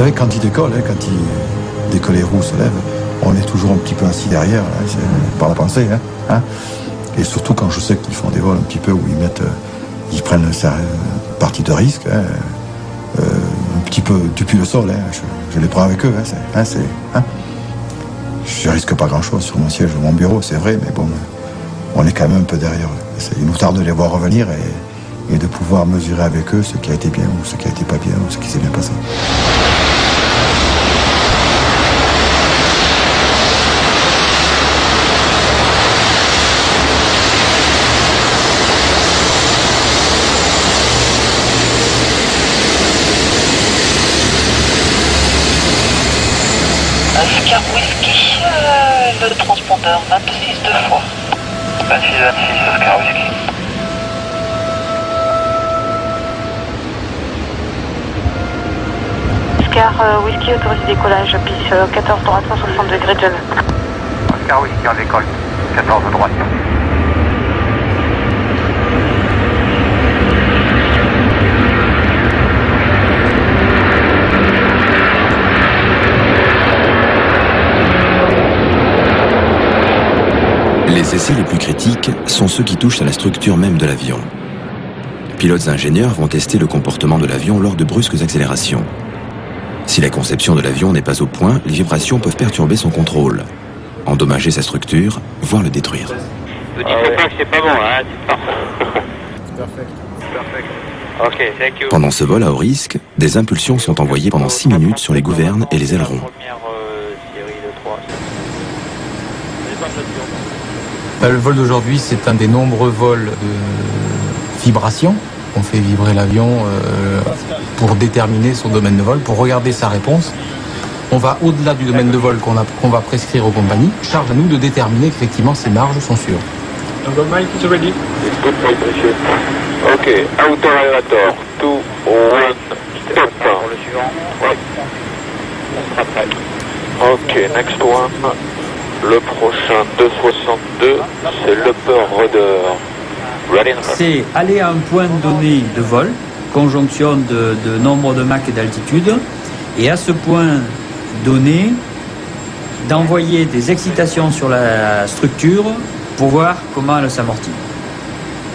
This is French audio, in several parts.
savez, quand il décolle, dès que les roues se lèvent, on est toujours un petit peu assis derrière, là, par la pensée. Et surtout quand je sais qu'ils font des vols un petit peu où ils prennent une partie de risque, un petit peu depuis le sol, je les prends avec eux. Je risque pas grand-chose sur mon siège de mon bureau, c'est vrai, mais bon, on est quand même un peu derrière eux. Il nous tarde de les voir revenir et de pouvoir mesurer avec eux ce qui a été bien ou ce qui a été pas bien ou ce qui s'est bien passé. Oscar Whisky, le transpondeur 26 deux fois. 26, Oscar Whisky. Oscar Whisky, autorisé décollage, piste 14 droite, 160 degrés de gel. Oscar Whisky en décolle, 14 droite. Les essais les plus critiques sont ceux qui touchent à la structure même de l'avion. Pilotes et ingénieurs vont tester le comportement de l'avion lors de brusques accélérations. Si la conception de l'avion n'est pas au point, les vibrations peuvent perturber son contrôle, endommager sa structure, voire le détruire. Vous dites pas que c'est pas bon, hein, c'est pas. Perfect. Ok, thank you. Pendant ce vol à haut risque, des impulsions sont envoyées pendant 6 minutes sur les gouvernes et les ailerons. Le vol d'aujourd'hui, c'est un des nombreux vols de vibration. On fait vibrer l'avion pour déterminer son domaine de vol, pour regarder sa réponse. On va au-delà du domaine de vol qu'on va prescrire aux compagnies. Charge à nous de déterminer qu'effectivement ces marges sont sûres. Mike is ready. Good point, monsieur. Ok, outer elevator, 2, 1, stop. Pour le suivant. Ouais. On sera prêt. Ok, next one. Le prochain 262, c'est l'upper rudder. C'est aller à un point donné de vol, conjonction de nombre de Mach et d'altitude, et à ce point donné, d'envoyer des excitations sur la structure pour voir comment elle s'amortit.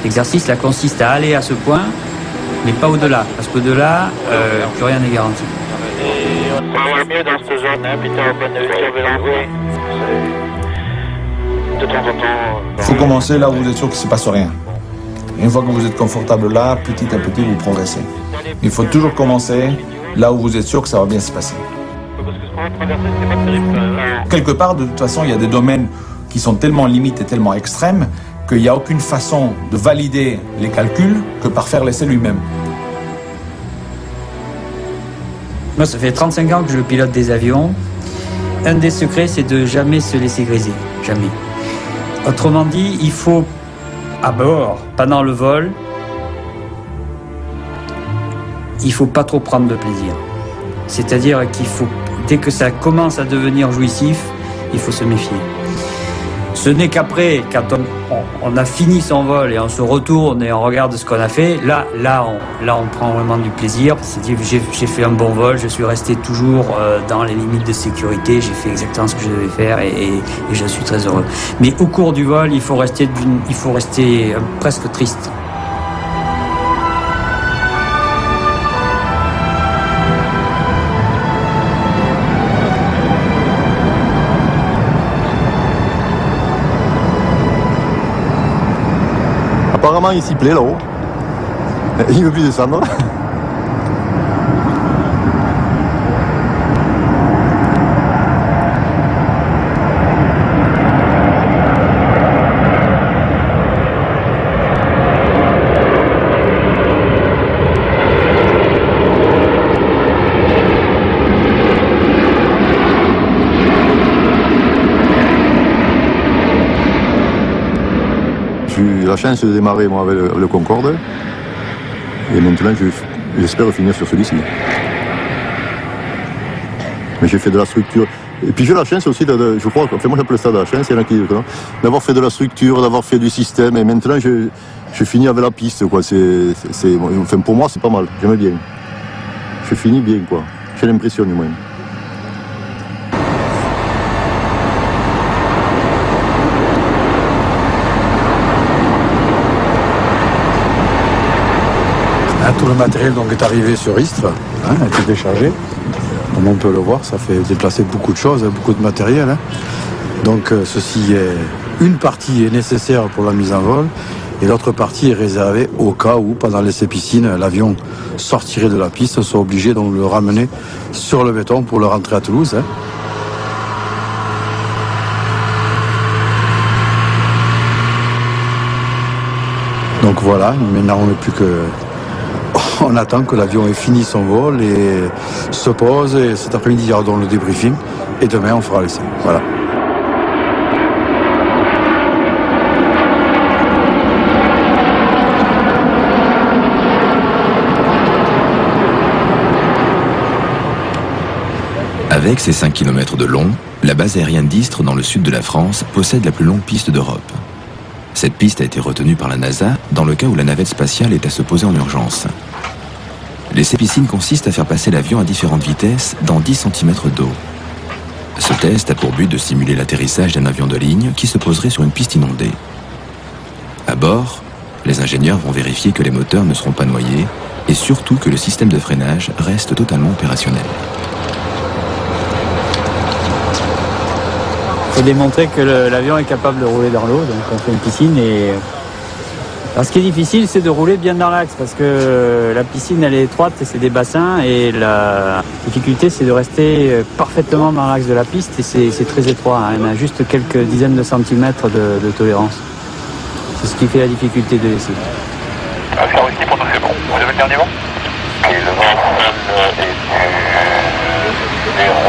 L'exercice là consiste à aller à ce point, mais pas au-delà, parce qu'au-delà, plus rien n'est garanti. Et on va mieux dans cette zone, Peter, bonne surveillance. De temps en temps. Il faut commencer là où vous êtes sûr qu'il ne se passe rien. Une fois que vous êtes confortable là, petit à petit, vous progressez. Il faut toujours commencer là où vous êtes sûr que ça va bien se passer. Quelque part, de toute façon, il y a des domaines qui sont tellement limites et tellement extrêmes qu'il n'y a aucune façon de valider les calculs que par faire l'essai lui-même. Moi, ça fait 35 ans que je pilote des avions. Un des secrets, c'est de jamais se laisser griser. Jamais. Autrement dit, il faut, à bord, pendant le vol, il faut pas trop prendre de plaisir. C'est-à-dire qu'il faut, dès que ça commence à devenir jouissif, il faut se méfier. Ce n'est qu'après, quand on a fini son vol et on se retourne et on regarde ce qu'on a fait, là on prend vraiment du plaisir. C'est-à-dire j'ai fait un bon vol, je suis resté toujours dans les limites de sécurité, j'ai fait exactement ce que je devais faire et je suis très heureux. Mais au cours du vol, il faut rester presque triste. Apparemment, il s'y plaît là-haut. Il ne veut plus descendre. J'ai eu la chance de démarrer moi, avec le Concorde et maintenant j'espère finir sur celui-ci. Mais j'ai fait de la structure. Et puis j'ai la chance aussi, je crois, enfin moi j'appelle ça de la chance, il y en a qui d'avoir fait de la structure, d'avoir fait du système et maintenant je finis avec la piste. Quoi. Enfin, pour moi c'est pas mal, j'aime bien. Je finis bien quoi. J'ai l'impression du moins. Tout le matériel donc est arrivé sur Istres, a été déchargé. Comme on peut le voir, ça fait déplacer beaucoup de choses, beaucoup de matériel. Donc une partie est nécessaire pour la mise en vol et l'autre partie est réservée au cas où, pendant l'essai piscine, l'avion sortirait de la piste, soit obligé donc de le ramener sur le béton pour le rentrer à Toulouse. Donc voilà, maintenant on n'est plus que... On attend que l'avion ait fini son vol et se pose. Et cet après-midi, il y aura donc le débriefing. Et demain, on fera l'essai. Voilà. Avec ses 5 km de long, la base aérienne d'Istres dans le sud de la France possède la plus longue piste d'Europe. Cette piste a été retenue par la NASA dans le cas où la navette spatiale est à se poser en urgence. L'essai piscine consiste à faire passer l'avion à différentes vitesses dans 10 cm d'eau. Ce test a pour but de simuler l'atterrissage d'un avion de ligne qui se poserait sur une piste inondée. À bord, les ingénieurs vont vérifier que les moteurs ne seront pas noyés et surtout que le système de freinage reste totalement opérationnel. Il faut démontrer que l'avion est capable de rouler dans l'eau, donc on fait une piscine et... Alors, ce qui est difficile, c'est de rouler bien dans l'axe parce que la piscine, elle est étroite et c'est des bassins et la difficulté, c'est de rester parfaitement dans l'axe de la piste et c'est très étroit. On a juste quelques dizaines de centimètres de tolérance. C'est ce qui fait la difficulté de l'essai. Oscar Whiskey, pour nous c'est bon. Vous avez le dernier vent? Et le vent est du 0.